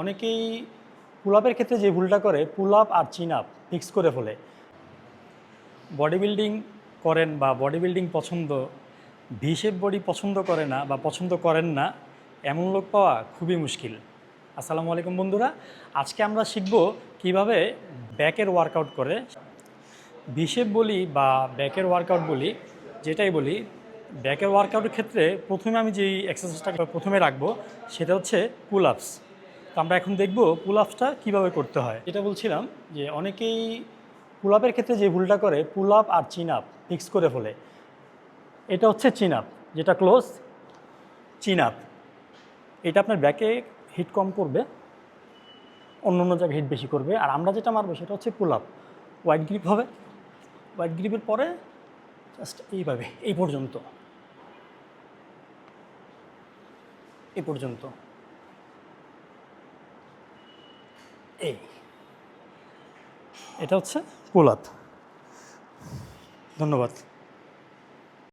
অনেকেই পুল আপের ক্ষেত্রে যে ভুলটা করে পুল আপ আর চিন আপ মিক্স করে ফেলে। বডি বিল্ডিং করেন বা বডি বিল্ডিং পছন্দ, ভি শেপ বডি পছন্দ করে না বা পছন্দ করেন না, এমন লোক পাওয়া খুবই মুশকিল। আসসালামু আলাইকুম বন্ধুরা, আজকে আমরা শিখব কিভাবে ব্যাকের ওয়ার্কআউট করে। ভি শেপ বলি বা ব্যাকের ওয়ার্কআউট বলি, যেটাই বলি, ব্যাকের ওয়ার্কআউটের ক্ষেত্রে প্রথমে আমি যেই এক্সারসাইজটা প্রথমে রাখবো সেটা হচ্ছে পুল আপস। তো আমরা এখন দেখব পুল আপসটা কীভাবে করতে হয়। এটা বলছিলাম যে অনেকেই পুল আপের ক্ষেত্রে যে ভুলটা করে পুল আপ আর চিন আপ মিক্স করে ফেলে। এটা হচ্ছে চিন আপ, যেটা ক্লোজ চিন আপ। এটা আপনার ব্যাকে হিট কম করবে, অন্য অন্য জায়গায় হিট বেশি করবে। আর আমরা যেটা মারবো সেটা হচ্ছে পুল আপ। ওয়াইড গ্রিপ হবে, ওয়াইড গ্রিপের পরে জাস্ট এইভাবে এই পর্যন্ত, এই পর্যন্ত, এই, এটা হচ্ছে পুল আপ। ধন্যবাদ।